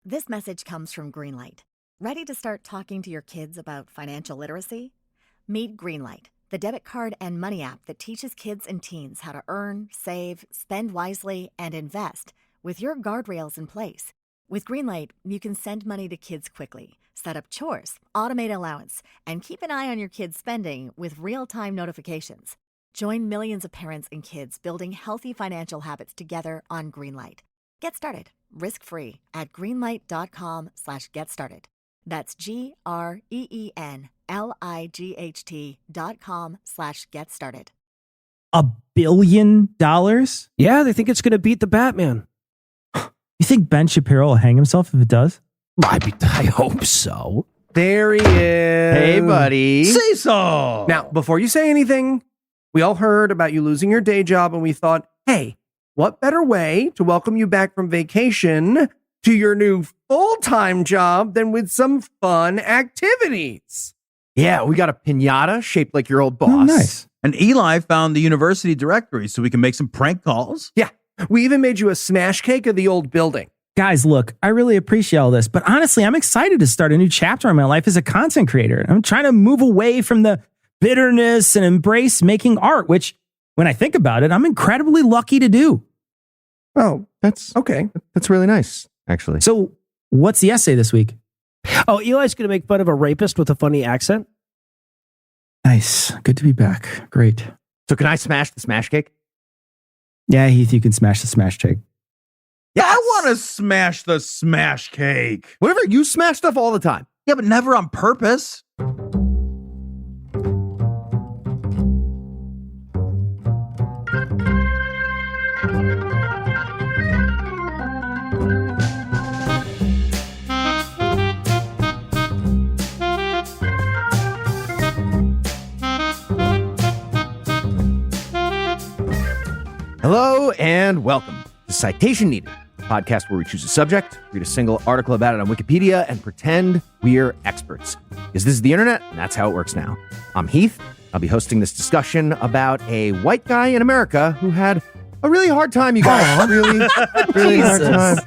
This message comes from Greenlight. Ready to start talking to your kids about financial literacy? Meet Greenlight, the debit card and money app that teaches kids and teens how to earn, save, spend wisely, and invest with your guardrails in place. With Greenlight, you can send money to kids quickly, set up chores, automate allowance, and keep an eye on your kids' spending with real-time notifications. Join millions of parents and kids building healthy financial habits together on Greenlight. Get started risk-free at greenlight.com/get started. That's GREENLIGHT.com/get started. $1 billion? Yeah, they think it's going to beat the Batman. You think Ben Shapiro will hang himself if it does? I hope so. There he is. Hey, buddy. Say so. Now, before you say anything, we all heard about you losing your day job, and we thought, hey, what better way to welcome you back from vacation to your new full-time job than with some fun activities? Yeah, we got a piñata shaped like your old boss. Oh, nice. And Eli found the university directory so we can make some prank calls. Yeah, we even made you a smash cake of the old building. Guys, look, I really appreciate all this, but honestly, I'm excited to start a new chapter in my life as a content creator. I'm trying to move away from the bitterness and embrace making art, which, when I think about it, I'm incredibly lucky to do. Oh, that's okay. That's really nice, actually. So, what's the essay this week? Oh, Eli's going to make fun of a rapist with a funny accent? Nice. Good to be back. Great. So can I smash the smash cake? Yeah, Heath, you can smash the smash cake. Yeah, I want to smash the smash cake. Whatever, you smash stuff all the time. Yeah, but never on purpose. Hello and welcome to Citation Needed, a podcast where we choose a subject, read a single article about it on Wikipedia, and pretend we're experts. Because this is the internet, and that's how it works now. I'm Heath. I'll be hosting this discussion about a white guy in America who had a really hard time, you guys. Really hard time.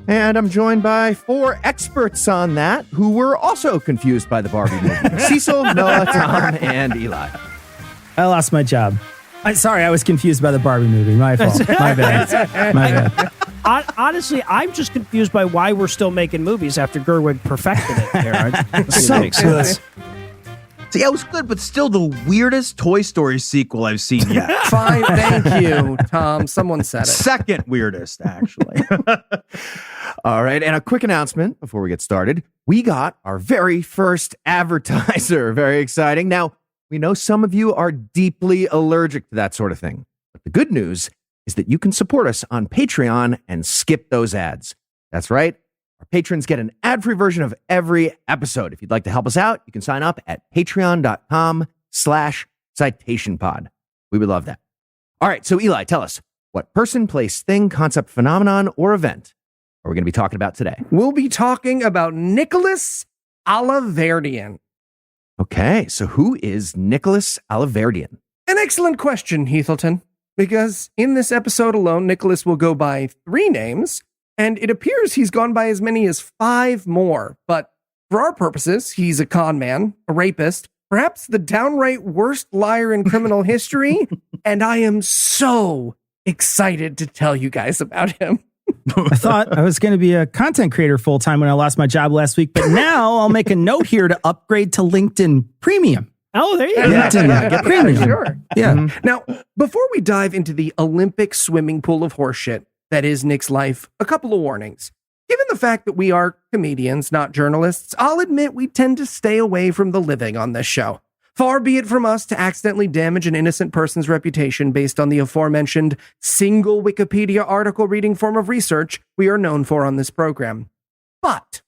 And I'm joined by 4 experts on that who were also confused by the Barbie movie. Cecil, Noah, Tom, and Eli. I lost my job. Sorry, I was confused by the Barbie movie. My fault. My bad. My bad. Honestly, I'm just confused by why we're still making movies after Gerwig perfected it. So good. See, it was good, but still the weirdest Toy Story sequel I've seen yet. Fine, thank you, Tom. Someone said it. Second weirdest, actually. All right, and a quick announcement before we get started. We got our very first advertiser. Very exciting. Now, we know some of you are deeply allergic to that sort of thing. But the good news is that you can support us on Patreon and skip those ads. That's right. Our patrons get an ad-free version of every episode. If you'd like to help us out, you can sign up at patreon.com/citationpod. We would love that. All right, so Eli, tell us, what person, place, thing, concept, phenomenon, or event are we going to be talking about today? We'll be talking about Nicholas Alahverdian. Okay, so who is Nicholas Alahverdian? An excellent question, Heathleton, because in this episode alone, Nicholas will go by 3 names, and it appears he's gone by as many as 5 more. But for our purposes, he's a con man, a rapist, perhaps the downright worst liar in criminal history, and I am so excited to tell you guys about him. I thought I was going to be a content creator full-time when I lost my job last week, but now I'll make a note here to upgrade to LinkedIn Premium. Oh, there you go. LinkedIn, get Premium. Sure. Yeah. Mm-hmm. Now, before we dive into the Olympic swimming pool of horseshit that is Nick's life, a couple of warnings. Given the fact that we are comedians, not journalists, I'll admit we tend to stay away from the living on this show. Far be it from us to accidentally damage an innocent person's reputation based on the aforementioned single Wikipedia article reading form of research we are known for on this program. But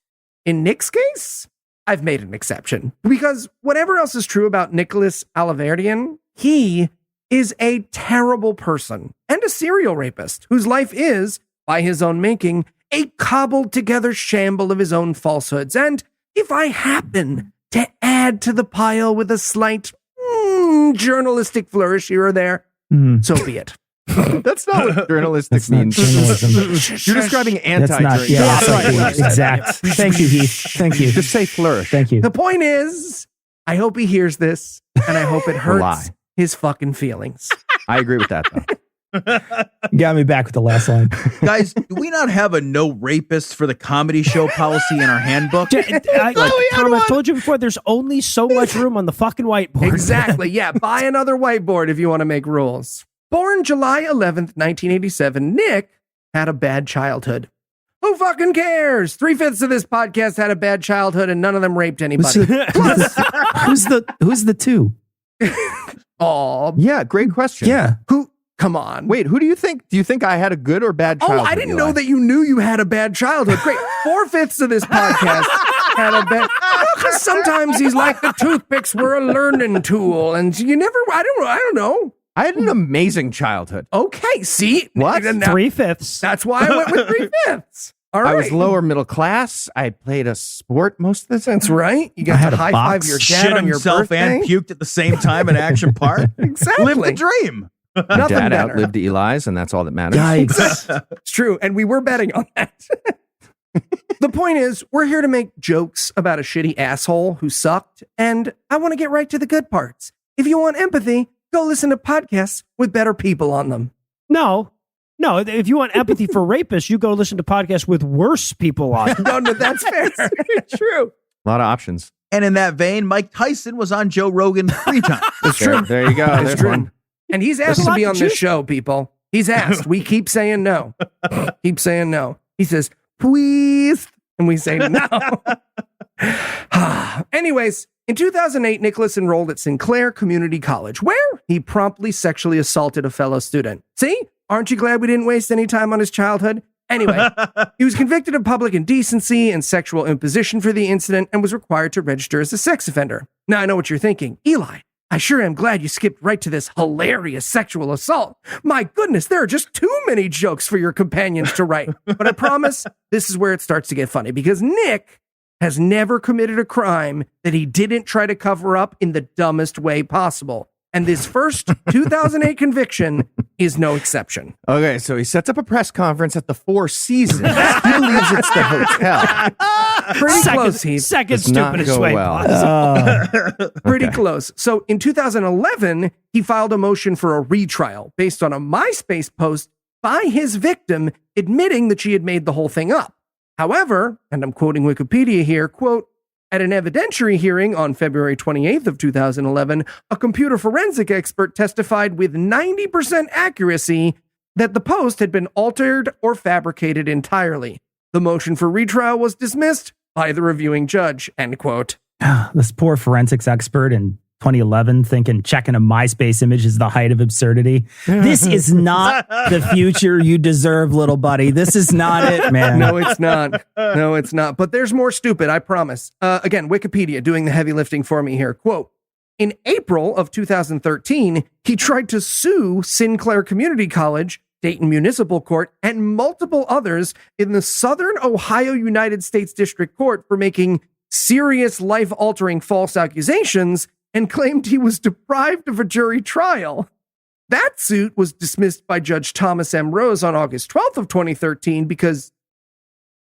in Nick's case, I've made an exception. Because whatever else is true about Nicholas Alahverdian, he is a terrible person and a serial rapist whose life is, by his own making, a cobbled together shamble of his own falsehoods. And if I happen to add to the pile with a slight journalistic flourish here or there, so be it. That's not what journalistic That's not means. journalism. You're describing That's not. anti-journalism. Yeah, That's that's right. right. Exact. Thank you, Heath. Thank you. Just say flourish. Thank you. The point is, I hope he hears this, and I hope it hurts lie. his fucking feelings. I agree with that, though. You got me back with the last line. Guys, do we not have a no rapists for the comedy show policy in our handbook? Tom, I've told you before, there's only so much room on the fucking whiteboard. Exactly. Yeah. Buy another whiteboard if you want to make rules. Born July 11th, 1987, Nick had a bad childhood. Who fucking cares? 3/5 of this podcast had a bad childhood and none of them raped anybody. Who's the two? Oh, Yeah, great question. Yeah. who? Come on. Wait, who do you think? Do you think I had a good or bad Oh, childhood? I didn't Eli? know that you knew you had a bad childhood. Great. 4/5 of this podcast had a bad. Because sometimes he's like the toothpicks were a learning tool, and you never. I don't know. I had an amazing childhood. Okay. See What? Now- 3/5. That's why I went with 3/5. All right. I was lower middle class. I played a sport most of the time. That's right. You I got had to a high box. five your dad Shit on your himself birthday. and puked at the same time in Action Park. Exactly. Live the dream. My Nothing dad better. outlived Eli's, and that's all that matters. Yikes. It's true, and we were betting on that. The point is, we're here to make jokes about a shitty asshole who sucked, and I want to get right to the good parts. If you want empathy, go listen to podcasts with better people on them. No. If you want empathy for rapists, you go listen to podcasts with worse people on. No, that's fair. True. A lot of options. And in that vein, Mike Tyson was on Joe Rogan 3 times. It's There, true. there you go. It's There's true. one. And he's asked There's a to be lot on to this choose show, people. He's asked. We keep saying no. Keep saying no. He says, please. And we say no. Anyways, in 2008, Nicholas enrolled at Sinclair Community College, where he promptly sexually assaulted a fellow student. See? Aren't you glad we didn't waste any time on his childhood? Anyway, he was convicted of public indecency and sexual imposition for the incident and was required to register as a sex offender. Now, I know what you're thinking. Eli, I sure am glad you skipped right to this hilarious sexual assault. My goodness, there are just too many jokes for your companions to write. But I promise this is where it starts to get funny because Nick has never committed a crime that he didn't try to cover up in the dumbest way possible. And this first 2008 conviction is no exception. Okay, so he sets up a press conference at the Four Seasons. He believes it's the hotel. Pretty close, Heath. Second Does not stupidest go way well. possible. Pretty Okay. close. So in 2011, he filed a motion for a retrial based on a MySpace post by his victim admitting that she had made the whole thing up. However, and I'm quoting Wikipedia here, quote, at an evidentiary hearing on February 28th of 2011, a computer forensic expert testified with 90% accuracy that the post had been altered or fabricated entirely. The motion for retrial was dismissed by the reviewing judge, end quote. This poor forensics expert in 2011 thinking checking a MySpace image is the height of absurdity. This is not the future you deserve, little buddy. This is not it, man. No, it's not. No, it's not. But there's more stupid, I promise. Again, Wikipedia doing the heavy lifting for me here. Quote, in April of 2013, he tried to sue Sinclair Community College, Dayton Municipal Court, and multiple others in the Southern Ohio United States District Court for making serious life-altering false accusations and claimed he was deprived of a jury trial. That suit was dismissed by Judge Thomas M. Rose on August 12th of 2013 because,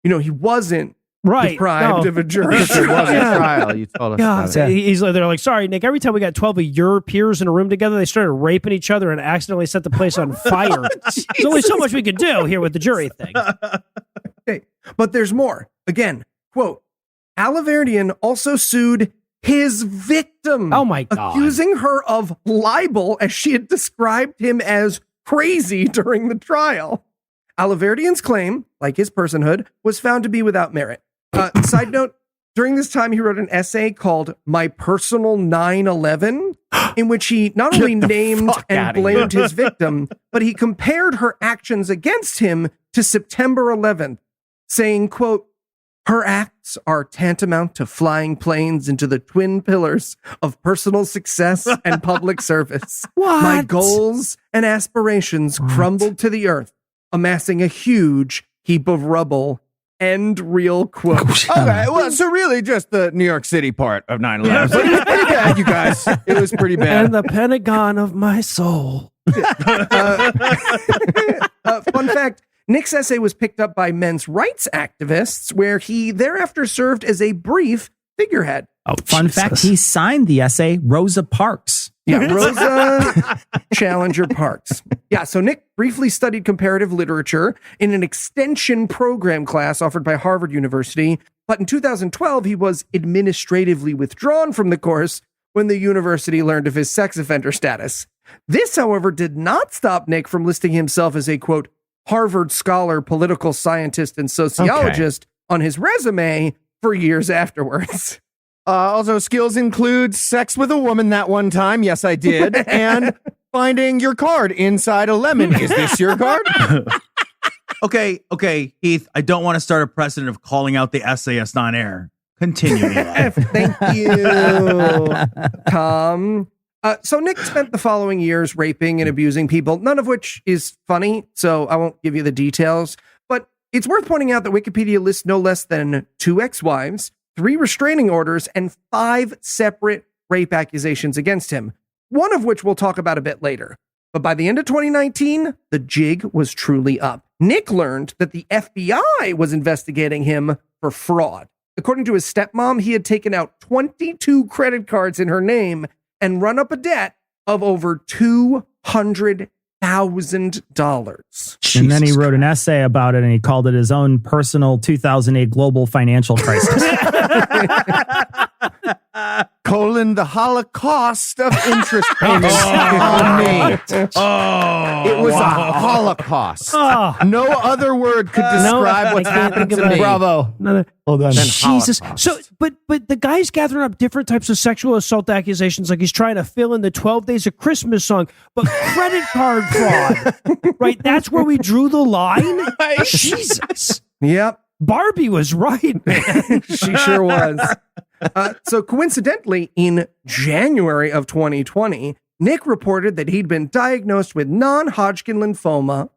he wasn't deprived of a jury If there was a trial. trial, you told us God, about it. they're like, sorry, Nick. Every time we got 12 of your peers in a room together, they started raping each other and accidentally set the place on fire. There's only so much we can do here with the jury thing. Okay, but there's more. Again, quote, Alahverdian also sued his victim. Oh my God. Accusing her of libel as she had described him as crazy during the trial. Alahverdian's claim, like his personhood, was found to be without merit. Side note, during this time, he wrote an essay called My Personal 9/11, in which he not only named fuck and outta blamed his victim, but he compared her actions against him to September 11th, saying, quote, her acts are tantamount to flying planes into the twin pillars of personal success and public service. What? My goals and aspirations crumbled to the earth, amassing a huge heap of rubble. End real quote. Okay, well, so really just the New York City part of 9/11. But it was pretty bad, you guys. It was pretty bad. And the Pentagon of my soul. Fun fact, Nick's essay was picked up by men's rights activists, where he thereafter served as a brief figurehead. Oh, fun fact, he signed the essay Rosa Parks. Yeah, Rosa Challenger Parks. Yeah, so Nick briefly studied comparative literature in an extension program class offered by Harvard University, but in 2012, he was administratively withdrawn from the course when the university learned of his sex offender status. This, however, did not stop Nick from listing himself as a, quote, Harvard scholar, political scientist, and sociologist on his resume for years afterwards. Also, skills include sex with a woman that one time. Yes, I did. And finding your card inside a lemon. Is this your card? Okay, Heath, I don't want to start a precedent of calling out the essayist on air. Continue, Eli. Thank you, Tom. So Nick spent the following years raping and abusing people, none of which is funny, so I won't give you the details. But it's worth pointing out that Wikipedia lists no less than 2 ex-wives, 3 restraining orders, and 5 separate rape accusations against him, one of which we'll talk about a bit later. But by the end of 2019, the jig was truly up. Nick learned that the FBI was investigating him for fraud. According to his stepmom, he had taken out 22 credit cards in her name and run up a debt of over $200,000. And then he wrote an essay about it, and he called it his own personal 2008 global financial crisis. The Holocaust of interest payments on me. It was a Holocaust. No other word could describe what's happened to me. Bravo. Hold on. Jesus. Holocaust. So, but the guy's gathering up different types of sexual assault accusations, like he's trying to fill in the 12 Days of Christmas song, but credit card fraud, right? That's where we drew the line. Jesus. Yep. Barbie was right, man. She sure was. So coincidentally, in January of 2020, Nick reported that he'd been diagnosed with non-Hodgkin lymphoma.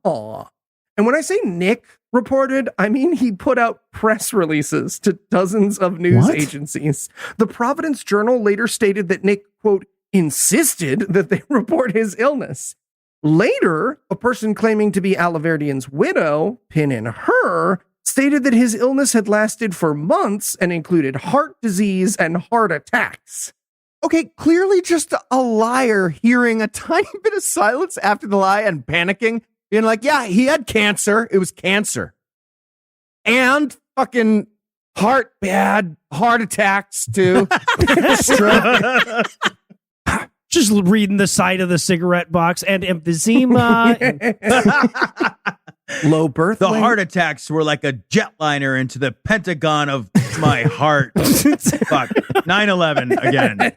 And when I say Nick reported, I mean he put out press releases to dozens of news agencies. The Providence Journal later stated that Nick, quote, insisted that they report his illness. Later, a person claiming to be Alahverdian's widow, Pin in Her, stated that his illness had lasted for months and included heart disease and heart attacks. Okay, clearly just a liar hearing a tiny bit of silence after the lie and panicking, being like, yeah, he had cancer. It was cancer. And fucking heart attacks too. Stroke. Just reading the side of the cigarette box and emphysema. Low birth The weight. heart attacks were like a jetliner into the pentagon of my heart. Fuck. 9/11 again.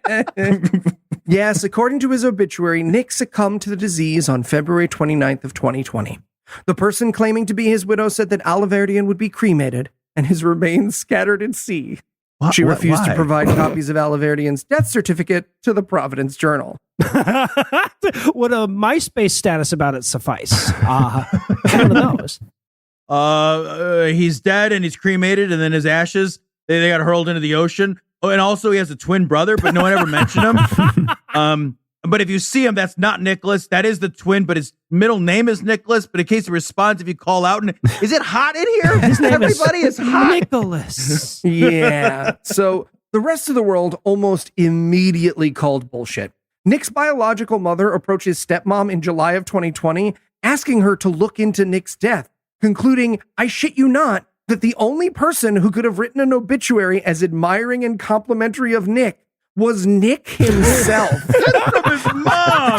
Yes, according to his obituary, Nick succumbed to the disease on February 29th of 2020. The person claiming to be his widow said that Alahverdian would be cremated and his remains scattered at sea. She refused to provide copies of Alahverdian's death certificate to the Providence Journal. Would a MySpace status about it suffice? One of those. He's dead and he's cremated, and then his ashes, they got hurled into the ocean. Oh, and also he has a twin brother, but no one ever mentioned him. But if you see him, that's not Nicholas. That is the twin, but his middle name is Nicholas. But in case he responds, if you call out, and is it hot in here? Everybody is hot. Nicholas. Yeah. So the rest of the world almost immediately called bullshit. Nick's biological mother approached his stepmom in July of 2020, asking her to look into Nick's death, concluding, I shit you not, that the only person who could have written an obituary as admiring and complimentary of Nick was Nick himself.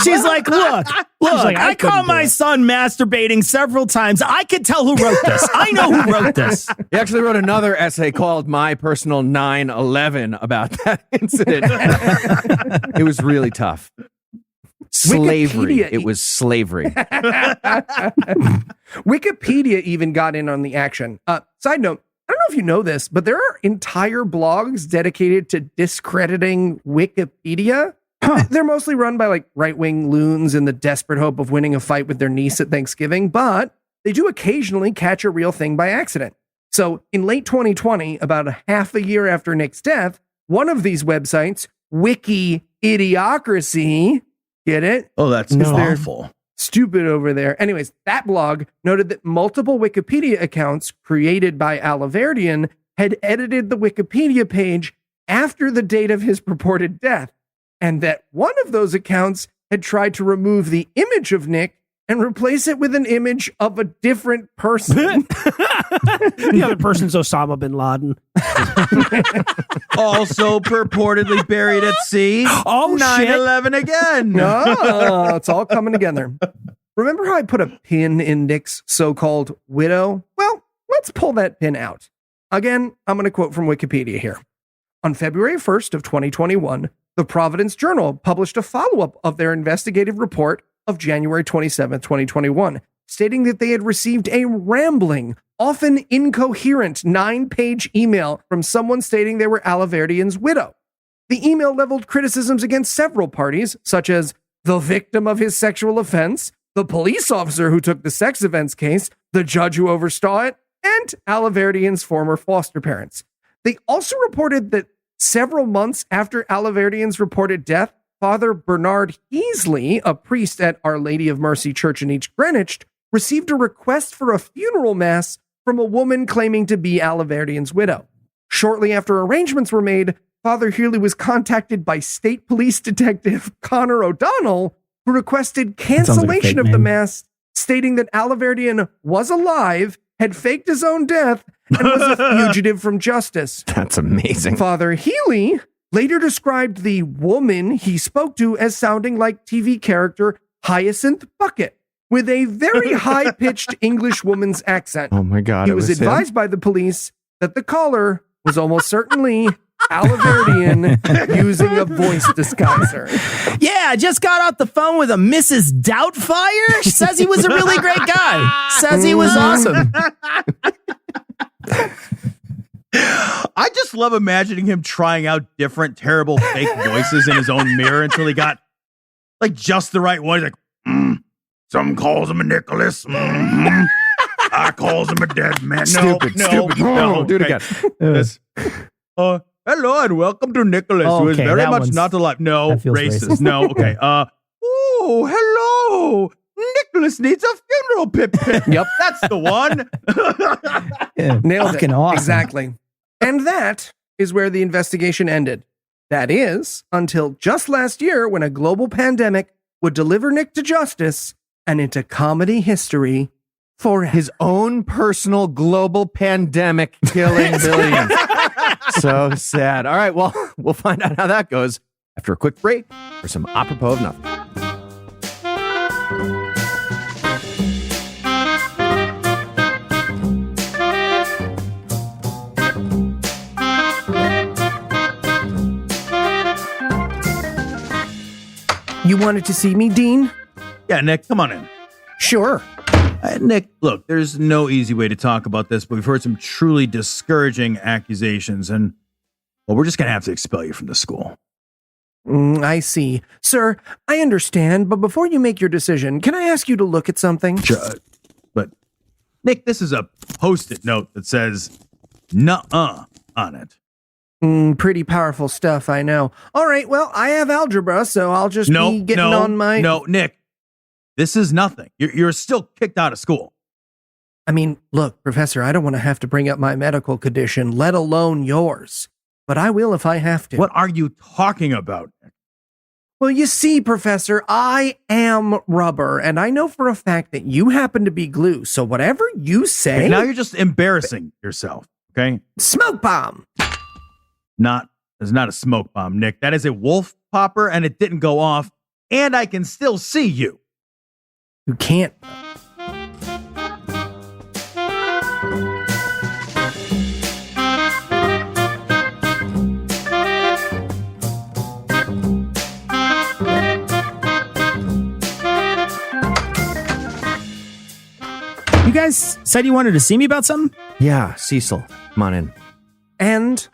She's like, look, I caught my son masturbating several times. I could tell who wrote this. I know who wrote this. He actually wrote another essay called My Personal 9/11 about that incident. It was really tough. Slavery. Wikipedia- It was slavery. Wikipedia even got in on the action. Side note, I don't know if you know this, but there are entire blogs dedicated to discrediting Wikipedia. They're mostly run by like right-wing loons in the desperate hope of winning a fight with their niece at Thanksgiving, but they do occasionally catch a real thing by accident. So in late 2020, about a half a year after Nick's death, one of these websites, Wiki Idiocracy, get it? Oh, that's No. awful. stupid over there. Anyways, that blog noted that multiple Wikipedia accounts created by Alahverdian had edited the Wikipedia page after the date of his purported death, and that one of those accounts had tried to remove the image of Nick and replace it with an image of a different person. The other person's Osama bin Laden. Also purportedly buried at sea. Oh, 9/11 again. Oh, it's all coming together. Remember how I put a pin in Nick's so-called widow? Well, let's pull that pin out. Again, I'm going to quote from Wikipedia here. On February 1st of 2021, the Providence Journal published a follow-up of their investigative report of January 27th, 2021, stating that they had received a rambling, often incoherent 9-page email from someone stating they were Alahverdian's widow. The email leveled criticisms against several parties, such as the victim of his sexual offense, the police officer who took the sex offense case, the judge who oversaw it, and Alahverdian's former foster parents. They also reported that several months after Alahverdian's reported death, Father Bernard Heasley, a priest at Our Lady of Mercy Church in East Greenwich, received a request for a funeral mass from a woman claiming to be Alahverdian's widow. Shortly after arrangements were made, Father Healy was contacted by State Police Detective Connor O'Donnell, who requested cancellation of the mass, stating that Alahverdian was alive, had faked his own death, and was a fugitive from justice. That's amazing. Father Healy later described the woman he spoke to as sounding like TV character Hyacinth Bucket, with a very high-pitched English woman's accent. Oh my God. He was advised by the police that the caller was almost certainly Alahverdian using a voice disguiser. Yeah, I just got off the phone with a Mrs. Doubtfire. She says he was a really great guy. Says he was awesome. I just love imagining him trying out different terrible fake voices in his own mirror until he got like just the right one. He's like, some calls him a Nicholas. Mm-hmm. I calls him a dead man. Stupid. No, Do it again. This- hello and welcome to Nicholas, who is Okay, very that much one's- not alive. No, that feels racist. racist. No, okay. Oh, hello. Nicholas needs a funeral pip. Yep. That's the one. Yeah, Nailed fucking it. awesome. Exactly. And that is where the investigation ended. That is, until just last year when a global pandemic would deliver Nick to justice and into comedy history forever. His own personal global pandemic killing billions. So sad. All right, well, we'll find out how that goes after a quick break for some apropos of nothing. You wanted to see me, Dean? Yeah, Nick, come on in. Sure. Nick, look, there's no easy way to talk about this, but we've heard some truly discouraging accusations, and, well, we're just going to have to expel you from the school. I see. Sir, I understand, but before you make your decision, can I ask you to look at something? Sure, but, Nick, this is a Post-it note that says, nuh-uh on it. Pretty powerful stuff, I know. All right, well, I have algebra, so I'll just be getting on my... No, Nick, this is nothing. You're still kicked out of school. I mean, look, Professor, I don't want to have to bring up my medical condition, let alone yours. But I will if I have to. What are you talking about, Nick? Well, you see, Professor, I am rubber, and I know for a fact that you happen to be glue, so whatever you say... Now you're just embarrassing yourself, okay? Smoke bomb! It's not a smoke bomb, Nick. That is a wolf popper, and it didn't go off, and I can still see you. You can't... You guys said you wanted to see me about something? Yeah, Cecil, come on in. And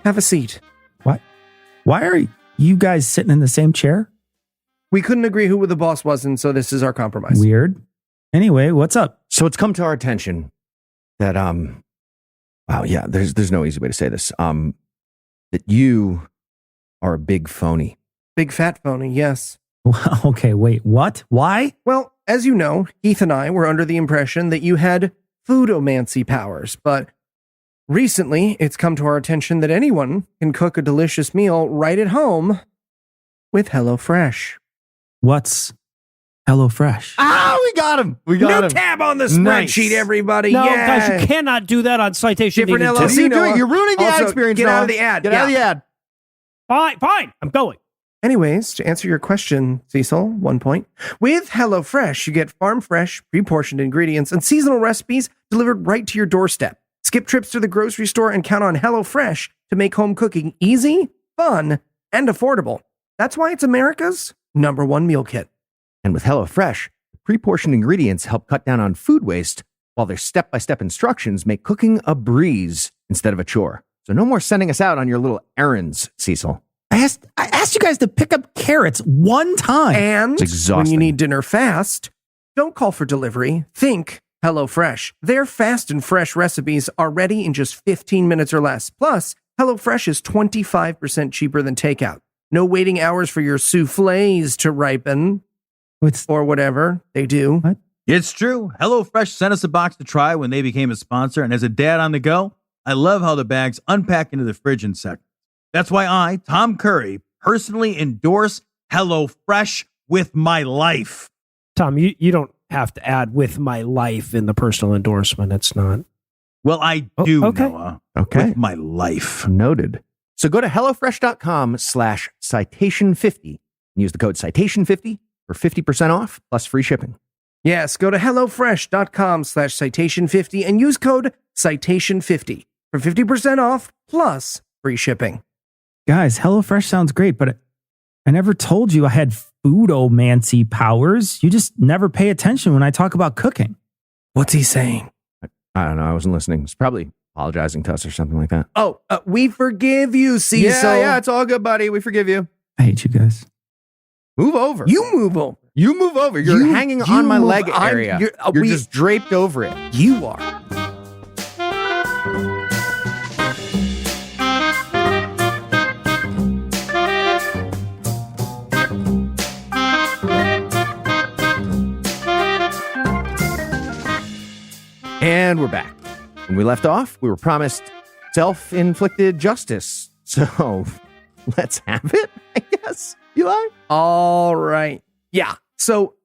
have a seat. What? Why are you guys sitting in the same chair? We couldn't agree who the boss was, and so this is our compromise. Weird. Anyway, what's up? So it's come to our attention that, wow, yeah, there's no easy way to say this, that you are a big phony. Big fat phony, yes. Okay, wait, what? Why? Well, as you know, Heath and I were under the impression that you had foodomancy powers, but recently it's come to our attention that anyone can cook a delicious meal right at home with HelloFresh. What's HelloFresh? Ah, we got him. We New got him. tab on the Nice. spreadsheet, everybody. No, yeah. guys, you cannot do that on Citation Different Needed. LLC. What are you doing? Noah. You're ruining the ad Also, experience. get out Noah. of the ad. Get out of the ad. Fine, I'm going. Anyways, to answer your question, Cecil, 1 point. With HelloFresh, you get farm fresh, pre-portioned ingredients and seasonal recipes delivered right to your doorstep. Skip trips to the grocery store and count on HelloFresh to make home cooking easy, fun, and affordable. That's why it's America's #1 meal kit. And with HelloFresh, pre-portioned ingredients help cut down on food waste, while their step-by-step instructions make cooking a breeze instead of a chore. So no more sending us out on your little errands, Cecil. I asked you guys to pick up carrots one time. And It's exhausting. when you need dinner fast, don't call for delivery. Think HelloFresh. Their fast and fresh recipes are ready in just 15 minutes or less. Plus, HelloFresh is 25% cheaper than takeout. No waiting hours for your soufflés to ripen What's or whatever they do. What? It's true. HelloFresh sent us a box to try when they became a sponsor. And as a dad on the go, I love how the bags unpack into the fridge in seconds. That's why I, Tom Curry, personally endorse HelloFresh with my life. Tom, you don't have to add with my life in the personal endorsement. It's not. Well, I Oh, do, okay. Noah. Okay. With my life. Noted. So go to HelloFresh.com/citation50 and use the code citation50 for 50% off plus free shipping. Yes, go to HelloFresh.com/citation50 and use code citation50 for 50% off plus free shipping. Guys, HelloFresh sounds great, but I never told you I had foodomancy powers. You just never pay attention when I talk about cooking. What's he saying? I don't know. I wasn't listening. He's probably apologizing to us or something like that. Oh, we forgive you, Cecil. Yeah, it's all good, buddy. We forgive you. I hate you guys. Move over. You move over. You move over. You're You- hanging you on my move- leg I'm- area. you're- You're we- just draped over it. You are. And we're back. When we left off, we were promised self-inflicted justice. So let's have it, I guess. Eli? All right. Yeah. So,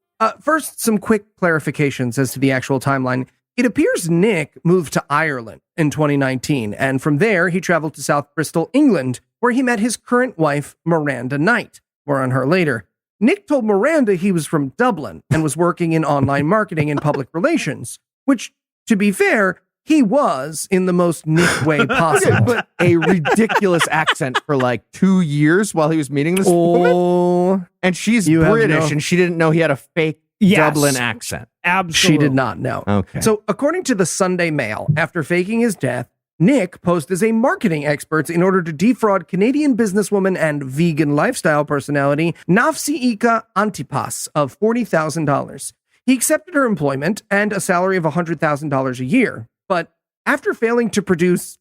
first, some quick clarifications as to the actual timeline. It appears Nick moved to Ireland in 2019, and from there, he traveled to South Bristol, England, where he met his current wife, Miranda Knight. More on her later. Nick told Miranda he was from Dublin and was working in online marketing and public relations, which, to be fair, he was in the most Nick way possible. But a ridiculous accent for like 2 years while he was meeting this woman. Oh, And she's You have British, no- and she didn't know he had a fake Yes. Dublin accent. Absolutely. she did not know. Okay. So, according to the Sunday Mail, after faking his death, Nick posed as a marketing expert in order to defraud Canadian businesswoman and vegan lifestyle personality Nafsiika Antipas of $40,000. He accepted her employment and a salary of $100,000 a year. But after failing to produce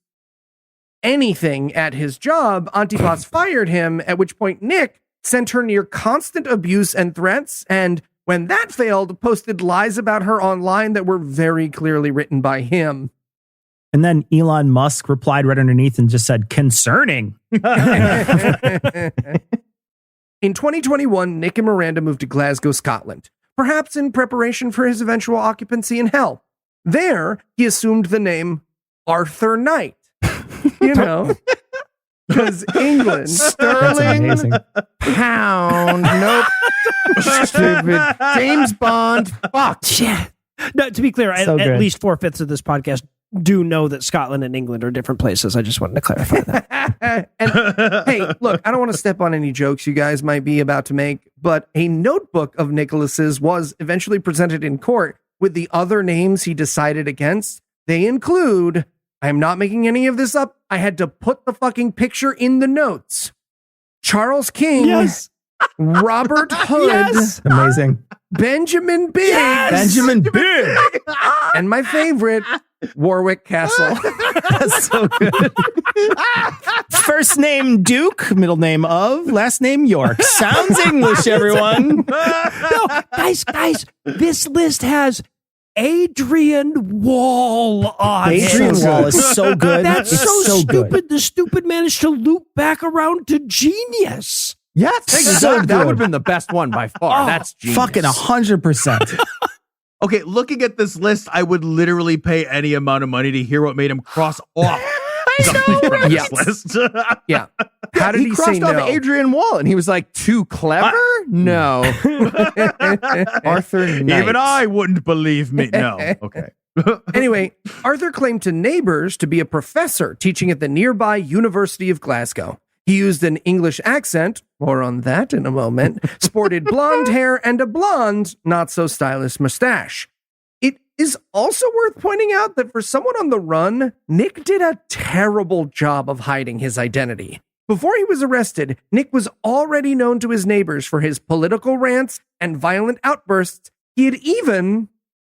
anything at his job, Antipas fired him, at which point Nick sent her near constant abuse and threats, and when that failed, posted lies about her online that were very clearly written by him. And then Elon Musk replied right underneath and just said, concerning. In 2021, Nick and Miranda moved to Glasgow, Scotland, perhaps in preparation for his eventual occupancy in hell. There, he assumed the name Arthur Knight. You know, because England. That's Sterling amazing. Pound. Nope. Stupid. James Bond. Fuck. Yeah. No, to be clear, So at good. least 4/5 of this podcast do know that Scotland and England are different places. I just wanted to clarify that. And hey, look, I don't want to step on any jokes you guys might be about to make, but a notebook of Nicholas's was eventually presented in court with the other names he decided against. They include, I'm not making any of this up, I had to put the fucking picture in the notes. Charles King, Yes. Robert Hood, Yes. Amazing. Benjamin Biggs. Benjamin Big. And my favorite, Warwick Castle. That's so good. First name Duke, middle name of, last name York. Sounds English, everyone. No, guys, this list has Adrian Wall on it. Adrian Wall is so good. That's It's so stupid. good. The stupid managed to loop back around to genius. Yes, So that good. would have been the best one by far. Oh, That's genius. Fucking 100%. Okay, looking at this list, I would literally pay any amount of money to hear what made him cross off something from this Yes. list. Yeah. How did he say crossed off no? Adrian Wall, and he was like, too clever? No. Arthur Knight. Even I wouldn't believe me. No. Okay. Anyway, Arthur claimed to neighbors to be a professor teaching at the nearby University of Glasgow. He used an English accent, more on that in a moment, sported blonde hair and a blonde, not-so-stylish mustache. It is also worth pointing out that for someone on the run, Nick did a terrible job of hiding his identity. Before he was arrested, Nick was already known to his neighbors for his political rants and violent outbursts. He had even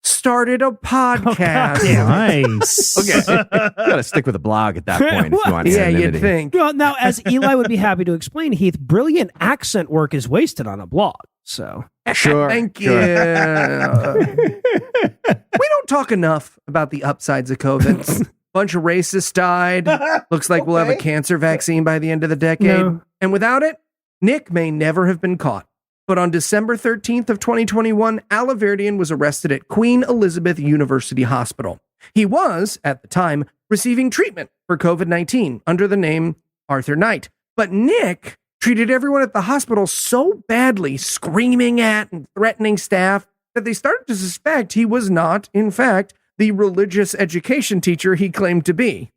started a podcast. Nice. Okay. You gotta stick with a blog at that point if you want Yeah, anonymity. you'd think. Well, now, as Eli would be happy to explain, Heath, brilliant accent work is wasted on a blog. So, Sure. Thank you. sure. We don't talk enough about the upsides of COVID. Bunch of racists died. Looks like we'll have a cancer vaccine by the end of the decade. No. And without it, Nick may never have been caught. But on December 13th of 2021, Alahverdian was arrested at Queen Elizabeth University Hospital. He was, at the time, receiving treatment for COVID-19 under the name Arthur Knight. But Nick treated everyone at the hospital so badly, screaming at and threatening staff, that they started to suspect he was not, in fact, the religious education teacher he claimed to be.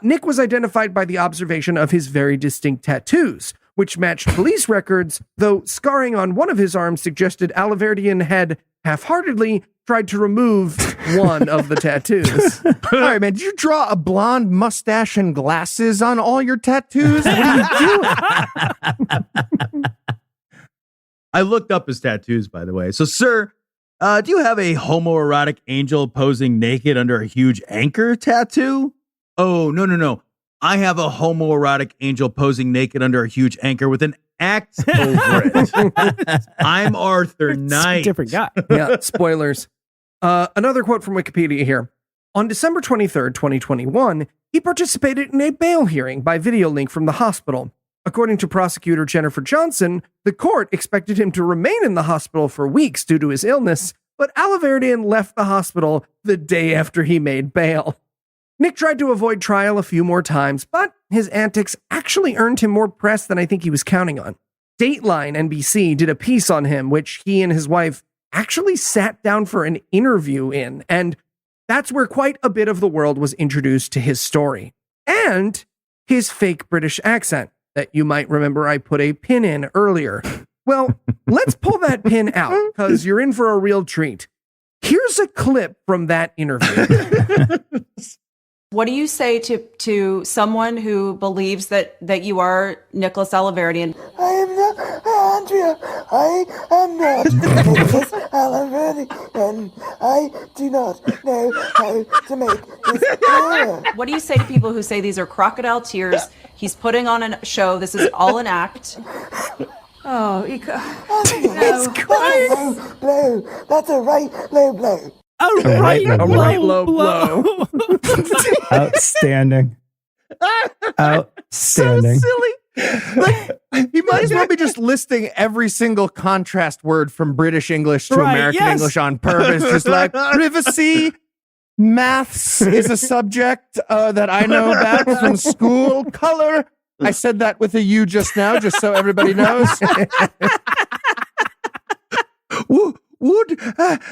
Nick was identified by the observation of his very distinct tattoos, which matched police records, though scarring on one of his arms suggested Alahverdian had half-heartedly tried to remove one of the tattoos. All right, man. Did you draw a blonde mustache and glasses on all your tattoos? What are you doing? I looked up his tattoos, by the way. So, sir, do you have a homoerotic angel posing naked under a huge anchor tattoo? Oh, no. I have a homoerotic angel posing naked under a huge anchor with an axe over it. I'm Arthur Knight. different guy. Yeah, spoilers. Another quote from Wikipedia here. On December 23rd, 2021, he participated in a bail hearing by video link from the hospital. According to prosecutor Jennifer Johnson, the court expected him to remain in the hospital for weeks due to his illness, but Alahverdian left the hospital the day after he made bail. Nick tried to avoid trial a few more times, but his antics actually earned him more press than I think he was counting on. Dateline NBC did a piece on him, which he and his wife actually sat down for an interview in, and that's where quite a bit of the world was introduced to his story. And his fake British accent that you might remember I put a pin in earlier. Well, let's pull that pin out, because you're in for a real treat. Here's a clip from that interview. What do you say to someone who believes that you are Nicholas Alahverdian? I am not Andrea. I am not Nicholas Alahverdian. I do not know how to make this clear. What do you say to people who say these are crocodile tears? He's putting on a show. This is all an act. Oh, Blow. That's a right low blow. A right low blow. Outstanding. Outstanding. So silly. Like, he might as well be just listing every single contrast word from British English to Right, American yes. English on purpose. Just like privacy, maths is a subject that I know about from school. Color. I said that with a U just now, just so everybody knows. Would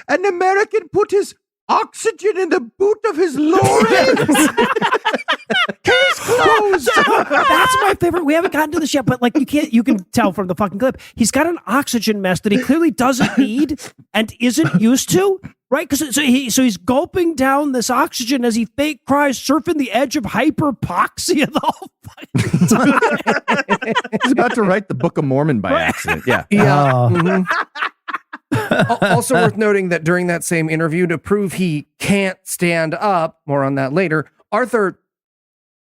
an American put his oxygen in the boot of his loins? Case closed. That's my favorite. We haven't gotten to this yet, but like you can tell from the fucking clip, he's got an oxygen mask that he clearly doesn't need and isn't used to, right? Because so he's gulping down this oxygen as he fake cries, surfing the edge of hyperpoxia the whole fucking time. He's about to write the Book of Mormon by accident. Yeah. Yeah. Oh. Mhm. Also worth noting that during that same interview, to prove he can't stand up, more on that later, Arthur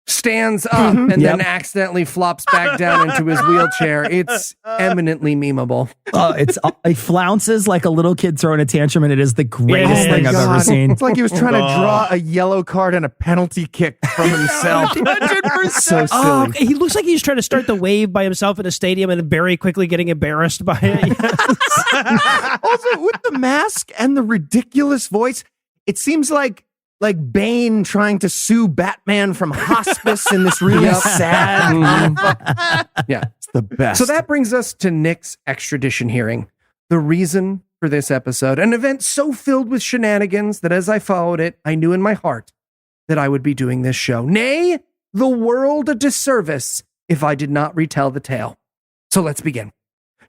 stands up and then accidentally flops back down into his wheelchair. It's eminently memeable. He flounces like a little kid throwing a tantrum, and it is the greatest thing I've ever seen. It's like he was trying to draw a yellow card and a penalty kick from himself. 100%. So silly. Oh, he looks like he's trying to start the wave by himself in a stadium and very quickly getting embarrassed by it. Also, with the mask and the ridiculous voice, it seems like Bane trying to sue Batman from hospice in this really sad. Yeah. It's the best. So that brings us to Nick's extradition hearing. The reason for this episode, an event so filled with shenanigans that as I followed it, I knew in my heart that I would be doing this show. Nay, the world a disservice if I did not retell the tale. So let's begin.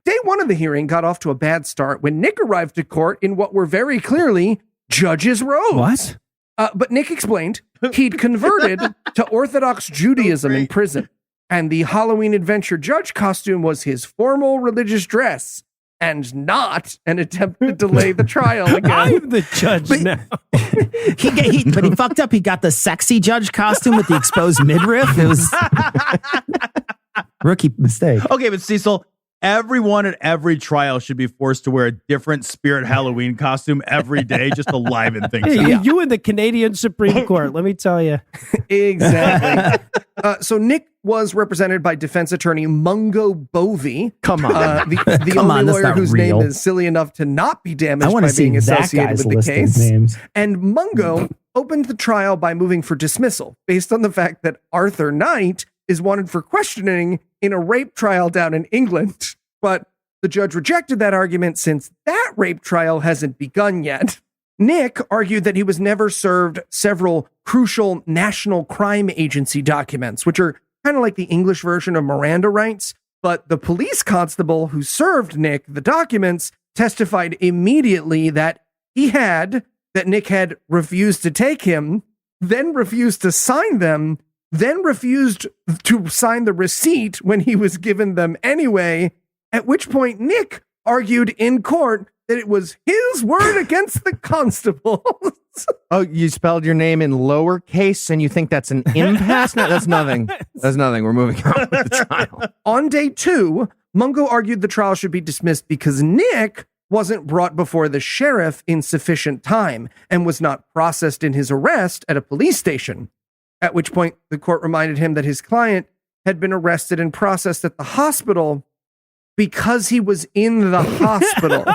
Day one of the hearing got off to a bad start when Nick arrived to court in what were very clearly judge's robes. What? But Nick explained he'd converted to Orthodox Judaism in prison, and the Halloween adventure judge costume was his formal religious dress, and not an attempt to delay the trial again. I'm the judge now. But he fucked up. He got the sexy judge costume with the exposed midriff. It was rookie mistake. Okay, but Cecil, everyone at every trial should be forced to wear a different Spirit Halloween costume every day just to liven things Hey, up. you and the Canadian Supreme Court, let me tell you. Exactly. So Nick was represented by defense attorney Mungo Bovey. Come on. The Come only on, that's lawyer not whose real. name is silly enough to not be I damaged want by to see being that associated guy's with the list of case. names. And Mungo opened the trial by moving for dismissal based on the fact that Arthur Knight is wanted for questioning in a rape trial down in England. But the judge rejected that argument since that rape trial hasn't begun yet. Nick argued that he was never served several crucial National Crime Agency documents, which are kind of like the English version of Miranda rights. But the police constable who served Nick the documents testified immediately that Nick had refused to take him, then refused to sign them, then refused to sign the receipt when he was given them anyway, at which point Nick argued in court that it was his word against the constables. Oh, you spelled your name in lowercase and you think that's an impasse? No, that's nothing. That's nothing. We're moving on with the trial. On day two, Mungo argued the trial should be dismissed because Nick wasn't brought before the sheriff in sufficient time and was not processed in his arrest at a police station. At which point, the court reminded him that his client had been arrested and processed at the hospital because he was in the hospital.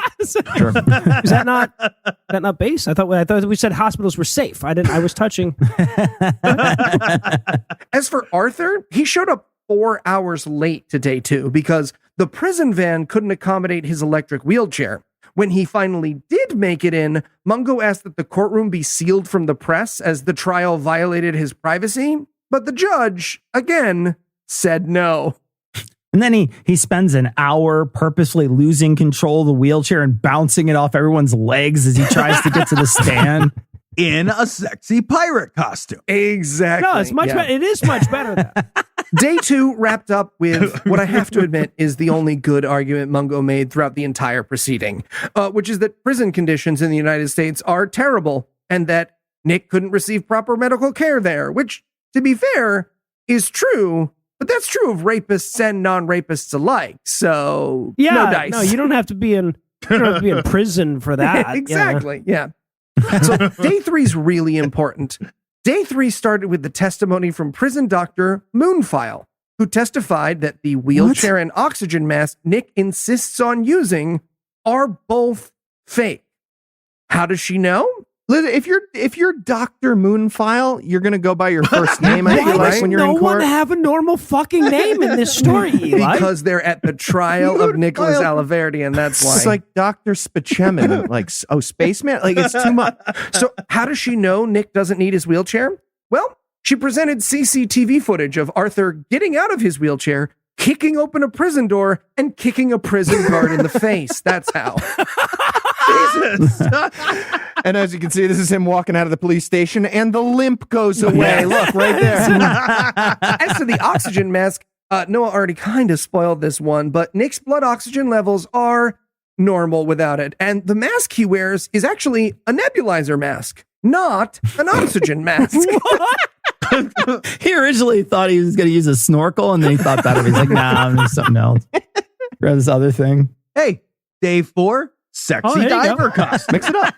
Sure. Is that not base? I thought we said hospitals were safe. I was touching. As for Arthur, he showed up 4 hours late to day two because the prison van couldn't accommodate his electric wheelchair. When he finally did make it in, Mungo asked that the courtroom be sealed from the press as the trial violated his privacy, but the judge, again, said no. And then he spends an hour purposely losing control of the wheelchair and bouncing it off everyone's legs as he tries to get to the stand. In a sexy pirate costume. Exactly. No, it's much better. It is much better. Than. Day two wrapped up with what I have to admit is the only good argument Mungo made throughout the entire proceeding, which is that prison conditions in the United States are terrible and that Nick couldn't receive proper medical care there, which, to be fair, is true. But that's true of rapists and non-rapists alike. So Yeah, no dice. no, you don't have to be in prison for that. Exactly. Yeah. So day three's really important. Day three started with the testimony from prison doctor Moonfile, who testified that the wheelchair and oxygen mask Nick insists on using are both fake. How does she know? Liz, if you're Dr. Moonfile, you're going to go by your first name, I feel like, when you're in court. No one have a normal fucking name in this story, Eli. Because they're at the trial of Nicholas Alahverdian, that's why. It's like Dr. Spaceman, like, spaceman? Like, it's too much. So how does she know Nick doesn't need his wheelchair? Well, she presented CCTV footage of Arthur getting out of his wheelchair, kicking open a prison door, and kicking a prison guard in the face. That's how. Jesus. And as you can see, this is him walking out of the police station, and the limp goes away. Look, right there. As to the oxygen mask, Noah already kind of spoiled this one, but Nick's blood oxygen levels are normal without it. And the mask he wears is actually a nebulizer mask, not an oxygen mask. He originally thought he was going to use a snorkel, and then he thought better. He's like, nah, I'm gonna do something else. Grab this other thing. Hey, day 4, sexy there you diver go. costume. Mix it up.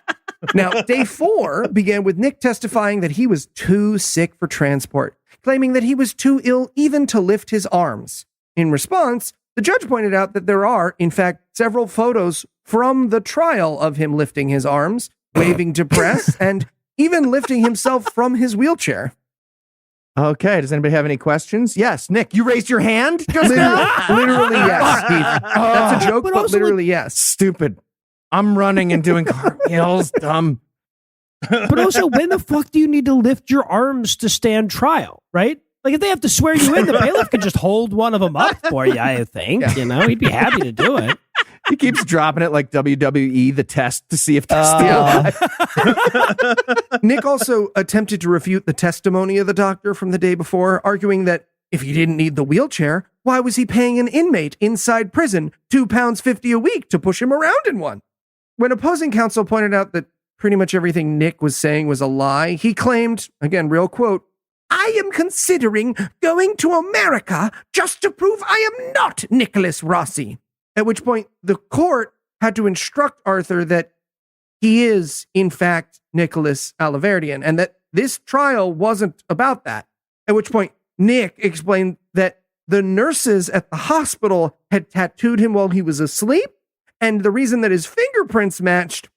Now, day 4 began with Nick testifying that he was too sick for transport, claiming that he was too ill even to lift his arms. In response, the judge pointed out that there are, in fact, several photos from the trial of him lifting his arms, waving to press, and even lifting himself from his wheelchair. Okay. Does anybody have any questions? Yes. Nick, you raised your hand just now? Literally, yes, Steve. That's a joke, But but also, literally, yes. Stupid. I'm running and doing cartwheels. Dumb. But also, when the fuck do you need to lift your arms to stand trial, right? Like, if they have to swear you in, the bailiff can just hold one of them up for you, I think. Yeah. You know, he'd be happy to do it. He keeps dropping it like WWE, the test, to see if they're still alive. Nick also attempted to refute the testimony of the doctor from the day before, arguing that if he didn't need the wheelchair, why was he paying an inmate inside prison £2.50 a week to push him around in one? When opposing counsel pointed out that pretty much everything Nick was saying was a lie, he claimed, again, real quote, "I am considering going to America just to prove I am not Nicholas Rossi." At which point the court had to instruct Arthur that he is, in fact, Nicholas Alahverdian, and that this trial wasn't about that. At which point Nick explained that the nurses at the hospital had tattooed him while he was asleep, and the reason that his fingerprints matched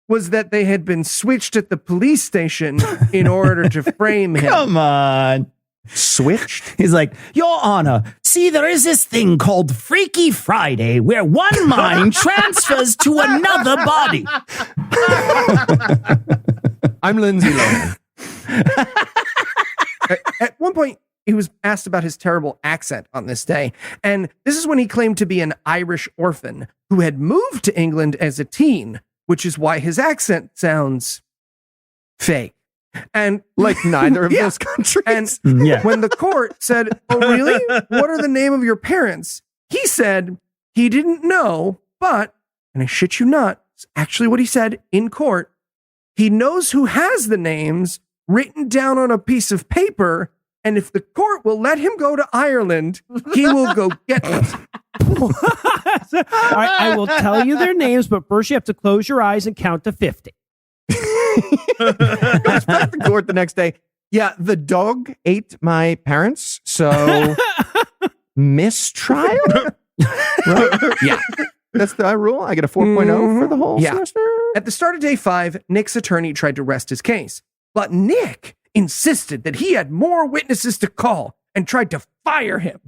was that they had been switched at the police station in order to frame him. Come on. Switched? He's like, Your Honor, see, there is this thing called Freaky Friday where one mind transfers to another body. I'm Lindsay Lohan. At one point, he was asked about his terrible accent on this day, and this is when he claimed to be an Irish orphan who had moved to England as a teen, which is why his accent sounds fake. And Like neither of Yeah. those countries. and Yeah. when the court said, "Oh, really? What are the name of your parents?" He said he didn't know, but, and I shit you not, it's actually what he said in court. He knows who has the names written down on a piece of paper, and if the court will let him go to Ireland, he will go get it. All right, I will tell you their names, but first you have to close your eyes and count to 50. Goes back to court the next day. Yeah, the dog ate my parents, so mistrial? Right? Yeah. That's the rule. I get a 4.0 for the whole Yeah. semester. At the start of day 5, Nick's attorney tried to rest his case, but Nick insisted that he had more witnesses to call and tried to fire him.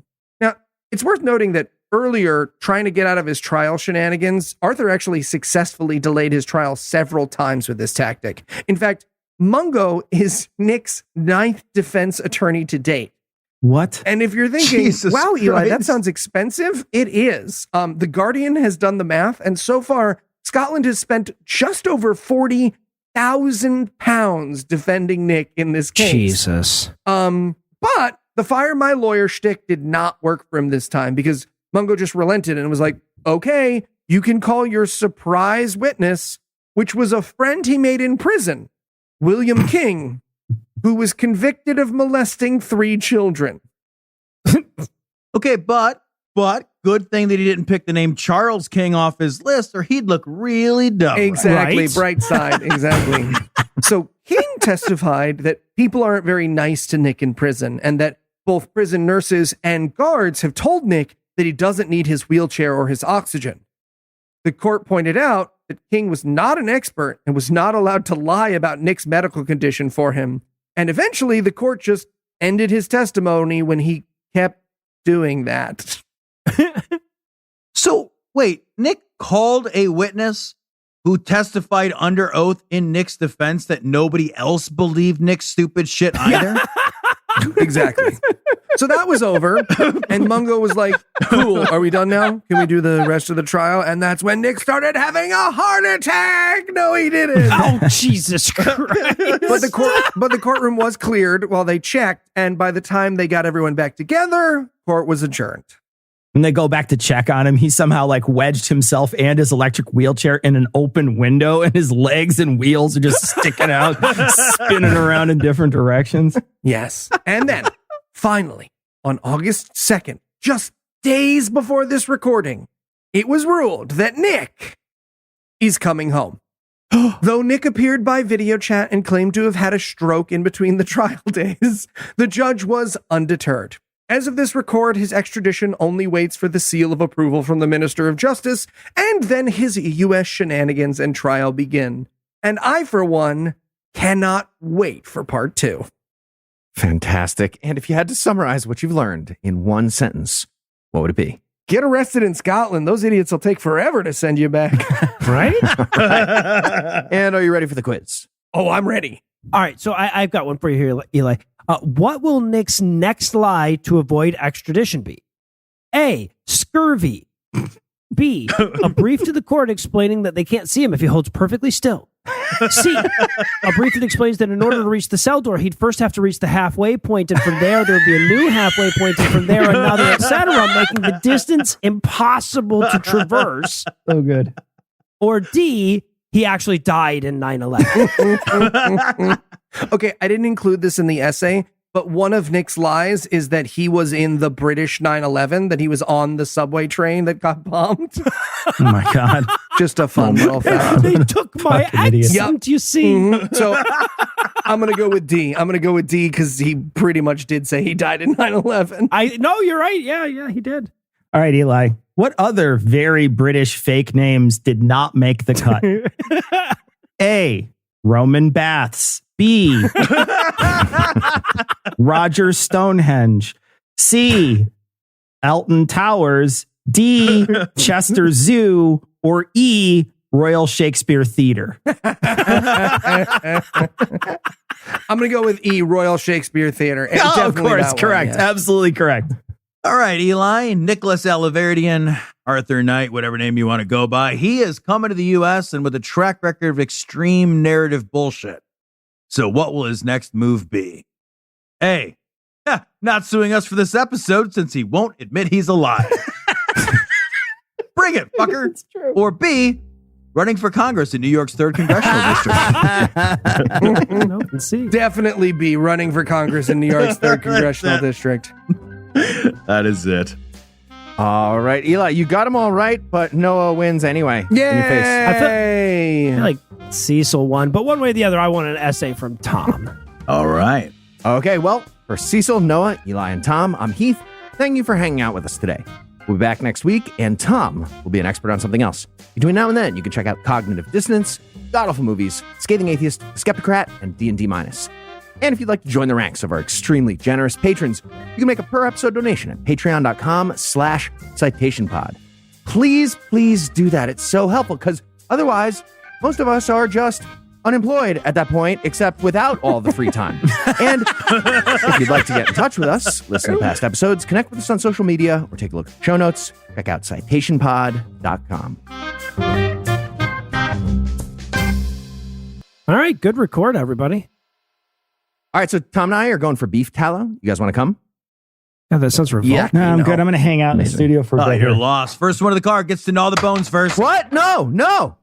Now, it's worth noting that earlier, trying to get out of his trial shenanigans, Arthur actually successfully delayed his trial several times with this tactic. In fact, Mungo is Nick's 9th defense attorney to date. What? And if you're thinking, Jesus wow, Eli, that Christ. sounds expensive, it is. The Guardian has done the math, and so far, Scotland has spent just over £40,000 defending Nick in this case. Jesus. But the fire my lawyer shtick did not work for him this time because Mungo just relented and was like, okay, you can call your surprise witness, which was a friend he made in prison, William King, who was convicted of molesting 3 children. Okay, but good thing that he didn't pick the name Charles King off his list, or he'd look really dumb. Exactly, Right? bright side, exactly. So King testified that people aren't very nice to Nick in prison and that both prison nurses and guards have told Nick that he doesn't need his wheelchair or his oxygen. The court pointed out that King was not an expert and was not allowed to lie about Nick's medical condition for him. And eventually the court just ended his testimony when he kept doing that. So wait, Nick called a witness who testified under oath in Nick's defense that nobody else believed Nick's stupid shit either? Exactly. So that was over, and Mungo was like, cool, are we done now? Can we do the rest of the trial? And that's when Nick started having a heart attack. No, he didn't. Oh, Jesus Christ. But the courtroom was cleared while they checked, and by the time they got everyone back together, court was adjourned. When they go back to check on him, he somehow like wedged himself and his electric wheelchair in an open window, and his legs and wheels are just sticking out, spinning around in different directions. Yes. And then, finally, on August 2nd, just days before this recording, it was ruled that Nick is coming home. Though Nick appeared by video chat and claimed to have had a stroke in between the trial days, the judge was undeterred. As of this record, his extradition only waits for the seal of approval from the Minister of Justice, and then his U.S. shenanigans and trial begin. And I, for one, cannot wait for part 2. Fantastic. And if you had to summarize what you've learned in one sentence, what would it be? Get arrested in Scotland. Those idiots will take forever to send you back. Right? And are you ready for the quiz? Oh, I'm ready. All right, so I've got one for you here, Eli. What will Nick's next lie to avoid extradition be? A, scurvy. B, a brief to the court explaining that they can't see him if he holds perfectly still. C, a brief that explains that in order to reach the cell door, he'd first have to reach the halfway point, and from there would be a new halfway point, and from there another, etc., making the distance impossible to traverse. So good. Or D, he actually died in 9/11. Okay, I didn't include this in the essay, but one of Nick's lies is that he was in the British 9/11, that he was on the subway train that got bombed. Oh my God. Just a fun little fact. They took my Fucking idiot. accent, you see. Mhm. So I'm going to go with D. I'm going to go with D because he pretty much did say he died in 9/11. No, you're right. Yeah, he did. All right, Eli. What other very British fake names did not make the cut? A, Roman baths. B, Roger Stonehenge. C, Alton Towers. D, Chester Zoo. Or E, Royal Shakespeare Theater. I'm going to go with E, Royal Shakespeare Theater. And Oh, of definitely course, that one, correct. yeah. Absolutely correct. All right, Eli, Nicholas Alahverdian, Arthur Knight, whatever name you want to go by. He is coming to the U.S. and with a track record of extreme narrative bullshit. So what will his next move be? A, not suing us for this episode since he won't admit he's alive. Bring it, fucker. It's true. Or B, running for Congress in New York's 3rd Congressional District. No, let's see. Definitely be running for Congress in New York's 3rd Congressional District. That is it. All right, Eli, you got them all right, but Noah wins anyway. In your face. I feel like Cecil won, but one way or the other, I want an essay from Tom. All right. Okay, well, for Cecil, Noah, Eli, and Tom, I'm Heath. Thank you for hanging out with us today. We'll be back next week, and Tom will be an expert on something else. Between now and then, you can check out Cognitive Dissonance, God-Awful Movies, Scathing Atheist, Skeptocrat, and D&D Minus. And if you'd like to join the ranks of our extremely generous patrons, you can make a per-episode donation at patreon.com/citationpod. Please do that. It's so helpful, because otherwise, most of us are just unemployed at that point, except without all the free time. And if you'd like to get in touch with us, listen to past episodes, connect with us on social media, or take a look at the show notes, check out citationpod.com. All right, good record, everybody. All right, so Tom and I are going for beef tallow. You guys want to come? Yeah, that sounds revolting. Yeah. No, I'm good. I'm going to hang out in the studio for a Oh, bit. you're lost. First one of the car gets to gnaw the bones first. What? No.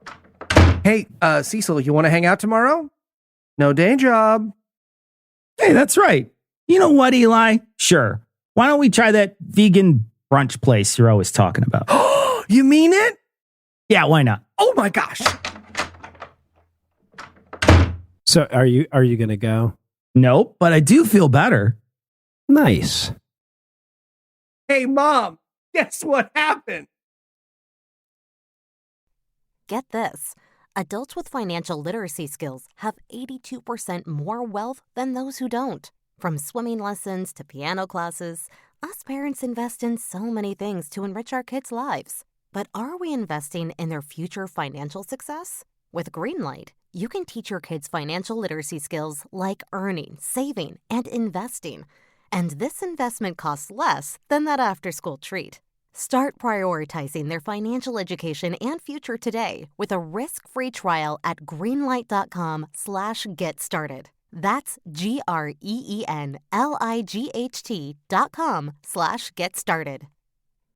Hey, Cecil, you want to hang out tomorrow? No day job. Hey, that's right. You know what, Eli? Sure. Why don't we try that vegan brunch place you're always talking about? You mean it? Yeah, why not? Oh my gosh. So are you going to go? Nope, but I do feel better. Nice. Hey, Mom, guess what happened? Get this. Adults with financial literacy skills have 82% more wealth than those who don't. From swimming lessons to piano classes, us parents invest in so many things to enrich our kids' lives. But are we investing in their future financial success? With Greenlight, you can teach your kids financial literacy skills like earning, saving, and investing. And this investment costs less than that after-school treat. Start prioritizing their financial education and future today with a risk-free trial at greenlight.com/getstarted. That's GREENLIGHT.com/getstarted.